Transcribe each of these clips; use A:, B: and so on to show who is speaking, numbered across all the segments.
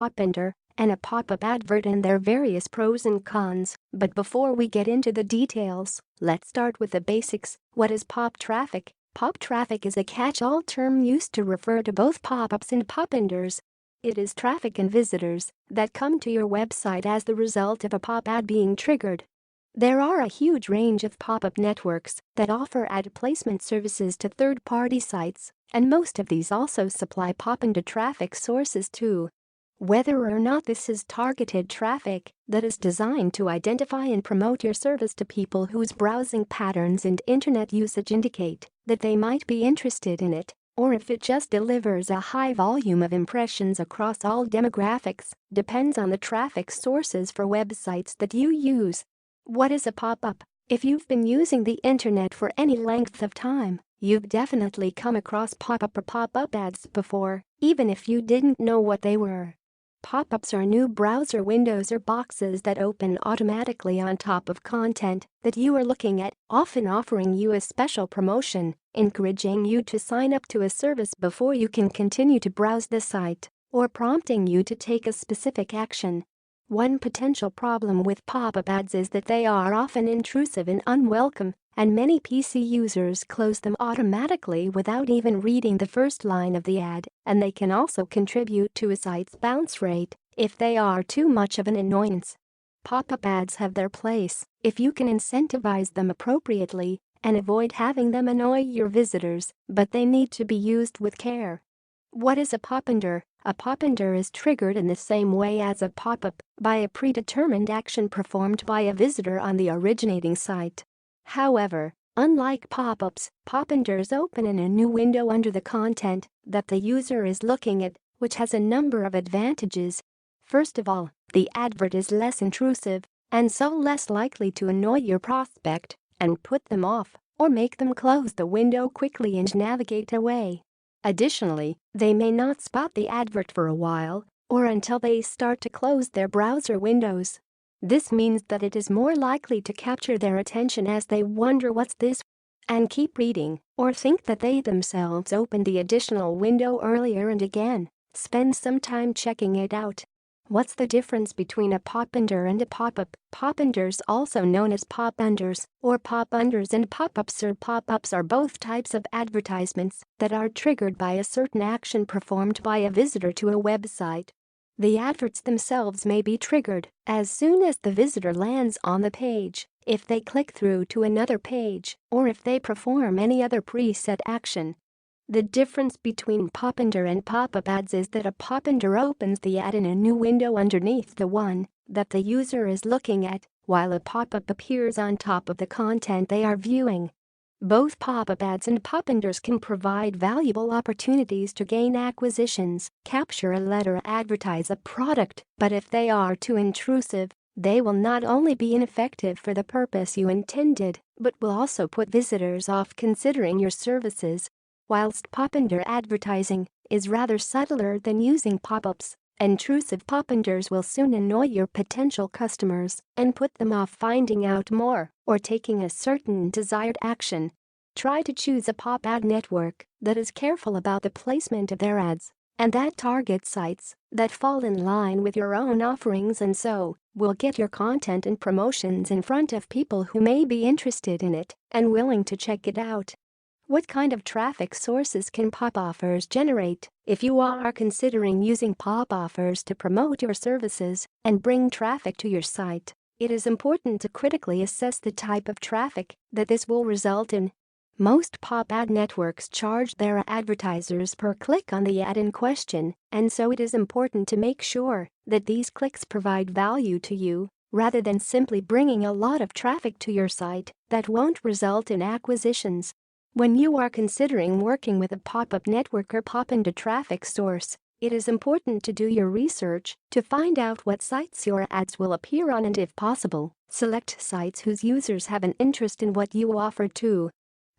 A: Popunder, and a pop-up advert and their various pros and cons. But before we get into the details, let's start with the basics. What is pop traffic? Pop traffic is a catch-all term used to refer to both pop-ups and popunders. It is traffic and visitors that come to your website as the result of a pop ad being triggered. There are a huge range of pop-up networks that offer ad placement services to third-party sites, and most of these also supply popunder traffic sources too. Whether or not this is targeted traffic that is designed to identify and promote your service to people whose browsing patterns and internet usage indicate that they might be interested in it, or if it just delivers a high volume of impressions across all demographics, depends on the traffic sources for websites that you use. What is a pop-up? If you've been using the internet for any length of time, you've definitely come across pop-up or pop-up ads before, even if you didn't know what they were. Pop-ups are new browser windows or boxes that open automatically on top of content that you are looking at, often offering you a special promotion, encouraging you to sign up to a service before you can continue to browse the site, or prompting you to take a specific action. One potential problem with pop-up ads is that they are often intrusive and unwelcome, and many PC users close them automatically without even reading the first line of the ad, and they can also contribute to a site's bounce rate if they are too much of an annoyance. Pop-up ads have their place if you can incentivize them appropriately and avoid having them annoy your visitors, but they need to be used with care. What is a popunder? A popunder is triggered in the same way as a pop-up, by a predetermined action performed by a visitor on the originating site. However, unlike pop-ups, popunders open in a new window under the content that the user is looking at, which has a number of advantages. First of all, the advert is less intrusive, and so less likely to annoy your prospect and put them off, or make them close the window quickly and navigate away. Additionally, they may not spot the advert for a while, or until they start to close their browser windows. This means that it is more likely to capture their attention as they wonder what's this, and keep reading, or think that they themselves opened the additional window earlier and again, spend some time checking it out. What's the difference between a popunder and a pop-up? Popunders, also known as popunders or popunders, and pop-ups or pop-ups are both types of advertisements that are triggered by a certain action performed by a visitor to a website. The adverts themselves may be triggered as soon as the visitor lands on the page, if they click through to another page, or if they perform any other preset action. The difference between popunder and pop-up ads is that a popunder opens the ad in a new window underneath the one that the user is looking at, while a pop-up appears on top of the content they are viewing. Both pop-up ads and popunders can provide valuable opportunities to gain acquisitions, capture a lead, or advertise a product, but if they are too intrusive, they will not only be ineffective for the purpose you intended, but will also put visitors off considering your services. Whilst popunder advertising is rather subtler than using pop-ups, intrusive popunders will soon annoy your potential customers and put them off finding out more or taking a certain desired action. Try to choose a pop ad network that is careful about the placement of their ads and that targets sites that fall in line with your own offerings, and so will get your content and promotions in front of people who may be interested in it and willing to check it out. What kind of traffic sources can pop offers generate? If you are considering using pop offers to promote your services and bring traffic to your site, it is important to critically assess the type of traffic that this will result in. Most pop ad networks charge their advertisers per click on the ad in question, and so it is important to make sure that these clicks provide value to you, rather than simply bringing a lot of traffic to your site that won't result in acquisitions. When you are considering working with a pop-up network or popunder traffic source, it is important to do your research to find out what sites your ads will appear on, and if possible, select sites whose users have an interest in what you offer too.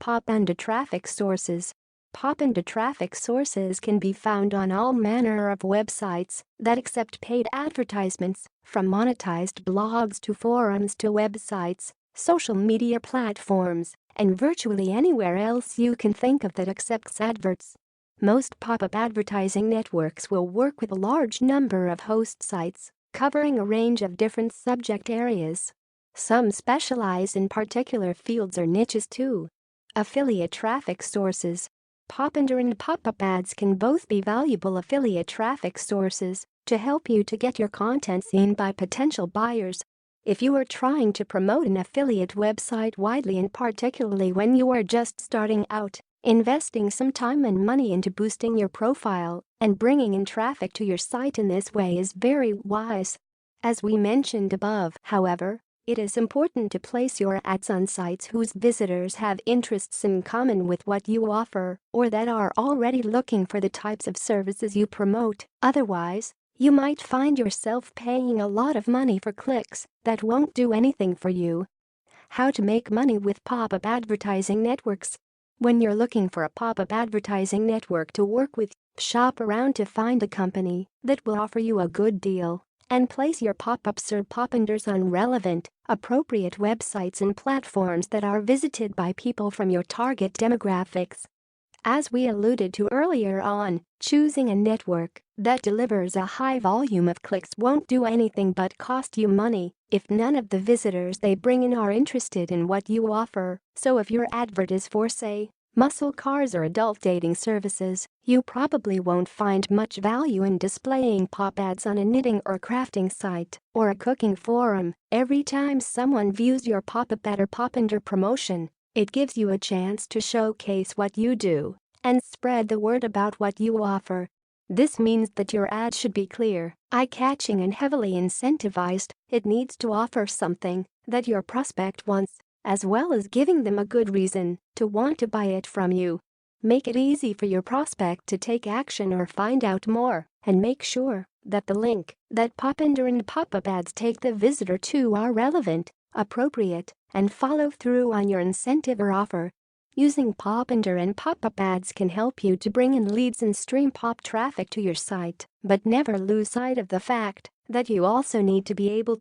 A: Popunder traffic sources. Popunder traffic sources can be found on all manner of websites that accept paid advertisements, from monetized blogs to forums to websites, social media platforms, and virtually anywhere else you can think of that accepts adverts. Most pop-up advertising networks will work with a large number of host sites, covering a range of different subject areas. Some specialize in particular fields or niches too. Affiliate traffic sources. Popunder and pop-up ads can both be valuable affiliate traffic sources to help you to get your content seen by potential buyers. If you are trying to promote an affiliate website widely and particularly when you are just starting out, investing some time and money into boosting your profile and bringing in traffic to your site in this way is very wise. As we mentioned above, however, it is important to place your ads on sites whose visitors have interests in common with what you offer or that are already looking for the types of services you promote. Otherwise, you might find yourself paying a lot of money for clicks that won't do anything for you. How to make money with pop-up advertising networks. When you're looking for a pop-up advertising network to work with, shop around to find a company that will offer you a good deal and place your pop-ups or popunders on relevant, appropriate websites and platforms that are visited by people from your target demographics. As we alluded to earlier on, choosing a network that delivers a high volume of clicks won't do anything but cost you money if none of the visitors they bring in are interested in what you offer. So if your advert is for, say, muscle cars or adult dating services, you probably won't find much value in displaying pop ads on a knitting or crafting site or a cooking forum. Every time someone views your pop-up ad or popunder promotion, it gives you a chance to showcase what you do and spread the word about what you offer. This means that your ad should be clear, eye-catching and heavily incentivized. It needs to offer something that your prospect wants, as well as giving them a good reason to want to buy it from you. Make it easy for your prospect to take action or find out more, and make sure that the link that Popunder and pop-up ads take the visitor to are relevant, appropriate, and follow through on your incentive or offer. Using Popunder and pop-up ads can help you to bring in leads and stream pop traffic to your site, but never lose sight of the fact that you also need to be able